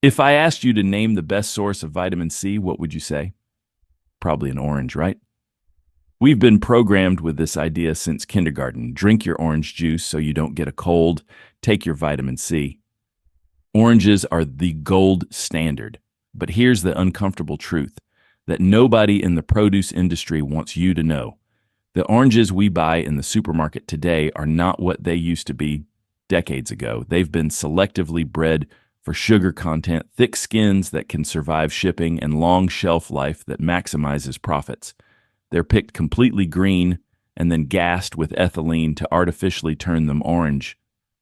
If I asked you to name the best source of vitamin C, what would you say? Probably an orange, right? We've been programmed with this idea since kindergarten. Drink your orange juice so you don't get a cold. Take your vitamin C. Oranges are the gold standard. But here's the uncomfortable truth that nobody in the produce industry wants you to know. The oranges we buy in the supermarket today are not what they used to be decades ago. They've been selectively bred for sugar content, thick skins that can survive shipping, and long shelf life that maximizes profits. They're picked completely green and then gassed with ethylene to artificially turn them orange.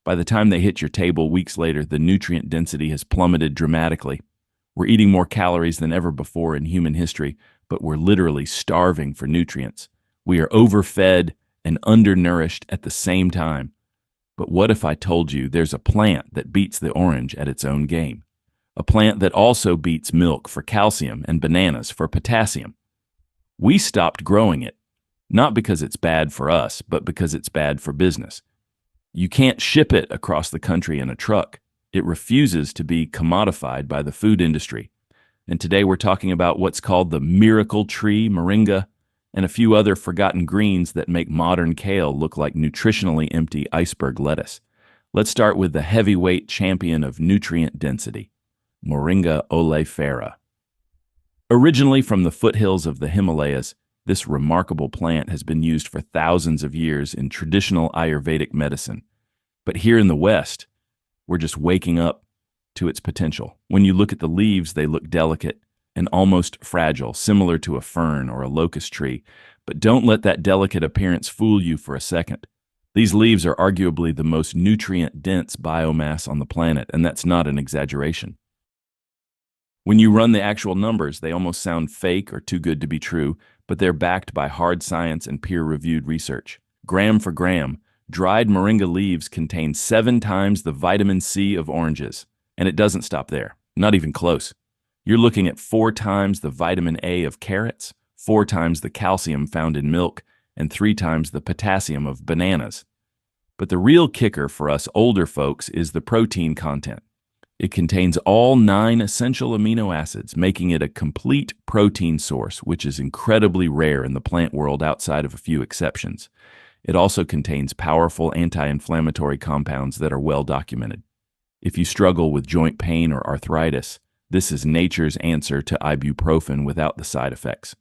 By the time they hit your table weeks later, the nutrient density has plummeted dramatically. We're eating more calories than ever before in human history, but we're literally starving for nutrients. We are overfed and undernourished at the same time. But what if I told you there's a plant that beats the orange at its own game? A plant that also beats milk for calcium and bananas for potassium. We stopped growing it, not because it's bad for us, but because it's bad for business. You can't ship it across the country in a truck. It refuses to be commodified by the food industry. And today we're talking about what's called the miracle tree, Moringa, and a few other forgotten greens that make modern kale look like nutritionally empty iceberg lettuce. Let's start with the heavyweight champion of nutrient density, Moringa oleifera. Originally from the foothills of the Himalayas, this remarkable plant has been used for thousands of years in traditional Ayurvedic medicine. But here in the West, we're just waking up to its potential. When you look at the leaves, they look delicate and almost fragile, similar to a fern or a locust tree. But don't let that delicate appearance fool you for a second. These leaves are arguably the most nutrient-dense biomass on the planet, and that's not an exaggeration. When you run the actual numbers, they almost sound fake or too good to be true, but they're backed by hard science and peer-reviewed research. Gram for gram, dried moringa leaves contain 7 times the vitamin C of oranges. And it doesn't stop there, not even close. You're looking at 4 times the vitamin A of carrots, 4 times the calcium found in milk, and 3 times the potassium of bananas. But the real kicker for us older folks is the protein content. It contains all 9 essential amino acids, making it a complete protein source, which is incredibly rare in the plant world outside of a few exceptions. It also contains powerful anti-inflammatory compounds that are well documented. If you struggle with joint pain or arthritis, this is nature's answer to ibuprofen without the side effects.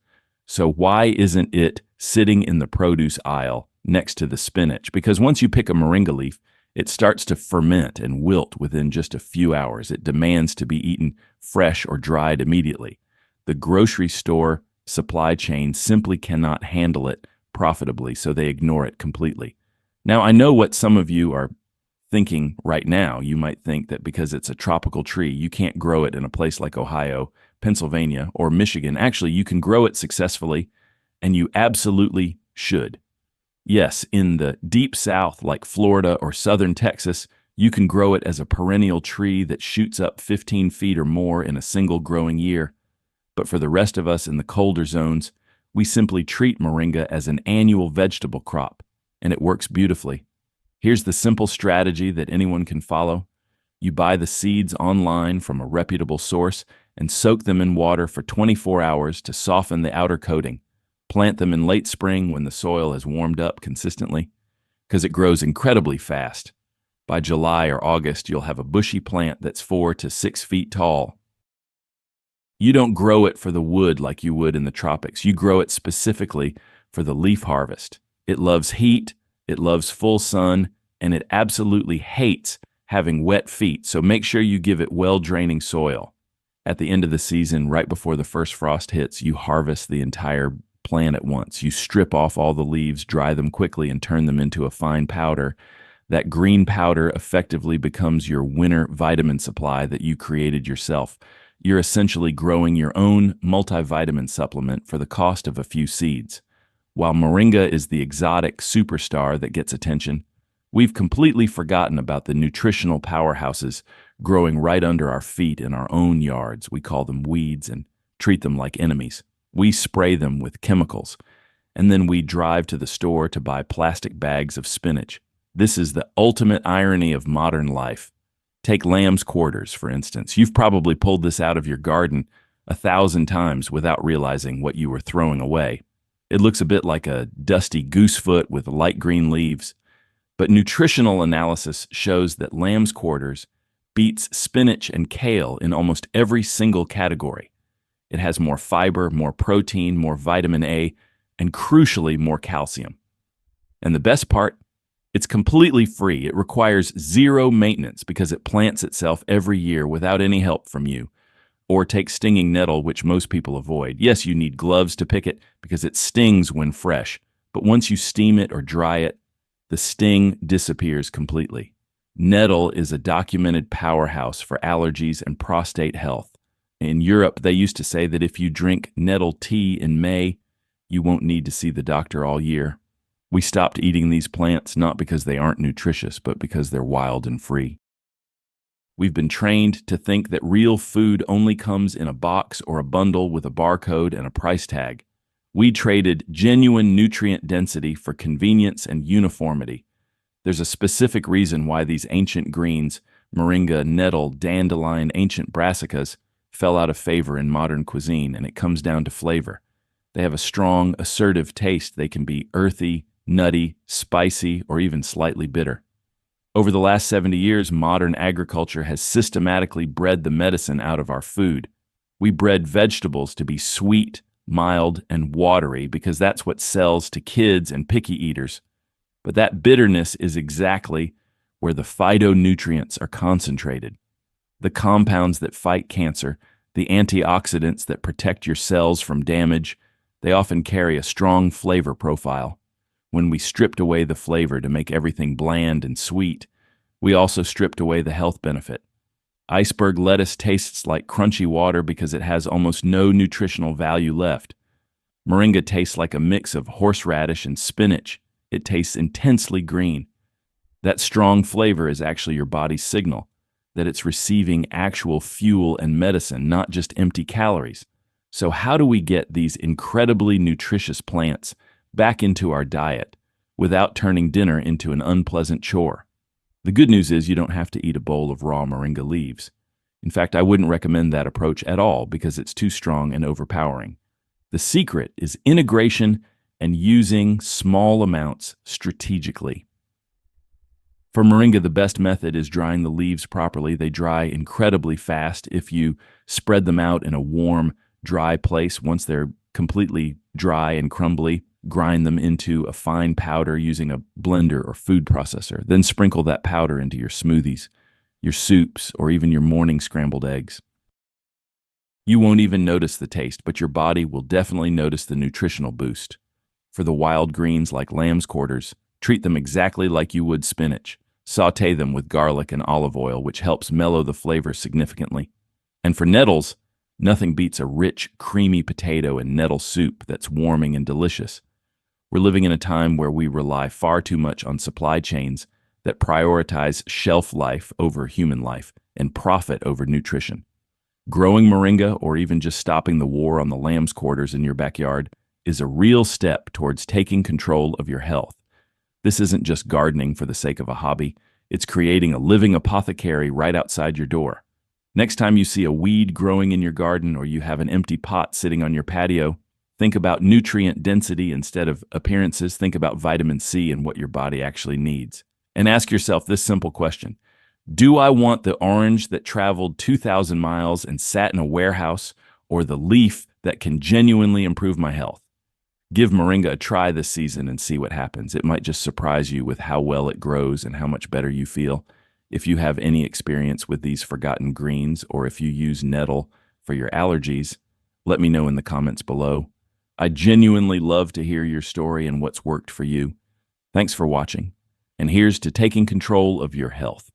So why isn't it sitting in the produce aisle next to the spinach? Because once you pick a moringa leaf, it starts to ferment and wilt within just a few hours. It demands to be eaten fresh or dried immediately. The grocery store supply chain simply cannot handle it profitably, so they ignore it completely. Now, I know what some of you are thinking right now. You might think that because it's a tropical tree, you can't grow it in a place like Ohio, Pennsylvania, or Michigan. Actually, you can grow it successfully, and you absolutely should. Yes, in the deep south like Florida or southern Texas, you can grow it as a perennial tree that shoots up 15 feet or more in a single growing year. But for the rest of us in the colder zones, we simply treat moringa as an annual vegetable crop, and it works beautifully. Here's the simple strategy that anyone can follow. You buy the seeds online from a reputable source and soak them in water for 24 hours to soften the outer coating. Plant them in late spring when the soil has warmed up consistently, because it grows incredibly fast. By July or August, you'll have a bushy plant that's 4 to 6 feet tall. You don't grow it for the wood like you would in the tropics. You grow it specifically for the leaf harvest. It loves heat, it loves full sun, and it absolutely hates having wet feet, so make sure you give it well-draining soil. At the end of the season, right before the first frost hits, you harvest the entire plant at once. You strip off all the leaves, dry them quickly, and turn them into a fine powder. That green powder effectively becomes your winter vitamin supply that you created yourself. You're essentially growing your own multivitamin supplement for the cost of a few seeds. While moringa is the exotic superstar that gets attention, we've completely forgotten about the nutritional powerhouses growing right under our feet in our own yards. We call them weeds and treat them like enemies. We spray them with chemicals, and then we drive to the store to buy plastic bags of spinach. This is the ultimate irony of modern life. Take lamb's quarters, for instance. You've probably pulled this out of your garden 1,000 times without realizing what you were throwing away. It looks a bit like a dusty goosefoot with light green leaves, but nutritional analysis shows that lamb's quarters beats spinach and kale in almost every single category. It has more fiber, more protein, more vitamin A, and crucially, more calcium. And the best part, it's completely free. It requires zero maintenance because it plants itself every year without any help from you. Or take stinging nettle, which most people avoid. Yes, you need gloves to pick it because it stings when fresh, but once you steam it or dry it, the sting disappears completely. Nettle is a documented powerhouse for allergies and prostate health. In Europe, they used to say that if you drink nettle tea in May, you won't need to see the doctor all year. We stopped eating these plants not because they aren't nutritious, but because they're wild and free. We've been trained to think that real food only comes in a box or a bundle with a barcode and a price tag. We traded genuine nutrient density for convenience and uniformity. There's a specific reason why these ancient greens, moringa, nettle, dandelion, ancient brassicas, fell out of favor in modern cuisine, and it comes down to flavor. They have a strong, assertive taste. They can be earthy, nutty, spicy, or even slightly bitter. Over the last 70 years, modern agriculture has systematically bred the medicine out of our food. We bred vegetables to be sweet, mild, and watery because that's what sells to kids and picky eaters. But that bitterness is exactly where the phytonutrients are concentrated. The compounds that fight cancer, the antioxidants that protect your cells from damage, they often carry a strong flavor profile. When we stripped away the flavor to make everything bland and sweet, we also stripped away the health benefit. Iceberg lettuce tastes like crunchy water because it has almost no nutritional value left. Moringa tastes like a mix of horseradish and spinach. It tastes intensely green. That strong flavor is actually your body's signal that it's receiving actual fuel and medicine, not just empty calories. So how do we get these incredibly nutritious plants back into our diet without turning dinner into an unpleasant chore? The good news is you don't have to eat a bowl of raw moringa leaves. In fact, I wouldn't recommend that approach at all because it's too strong and overpowering. The secret is integration and using small amounts strategically. For moringa, the best method is drying the leaves properly. They dry incredibly fast if you spread them out in a warm, dry place. Once they're completely dry and crumbly, grind them into a fine powder using a blender or food processor. Then sprinkle that powder into your smoothies, your soups, or even your morning scrambled eggs. You won't even notice the taste, but your body will definitely notice the nutritional boost. For the wild greens like lamb's quarters, treat them exactly like you would spinach. Sauté them with garlic and olive oil, which helps mellow the flavor significantly. And for nettles, nothing beats a rich, creamy potato and nettle soup that's warming and delicious. We're living in a time where we rely far too much on supply chains that prioritize shelf life over human life and profit over nutrition. Growing moringa, or even just stopping the war on the lamb's quarters in your backyard, is a real step towards taking control of your health. This isn't just gardening for the sake of a hobby. It's creating a living apothecary right outside your door. Next time you see a weed growing in your garden or you have an empty pot sitting on your patio, think about nutrient density instead of appearances. Think about vitamin C and what your body actually needs. And ask yourself this simple question. Do I want the orange that traveled 2,000 miles and sat in a warehouse, or the leaf that can genuinely improve my health? Give moringa a try this season and see what happens. It might just surprise you with how well it grows and how much better you feel. If you have any experience with these forgotten greens, or if you use nettle for your allergies, let me know in the comments below. I genuinely love to hear your story and what's worked for you. Thanks for watching, and here's to taking control of your health.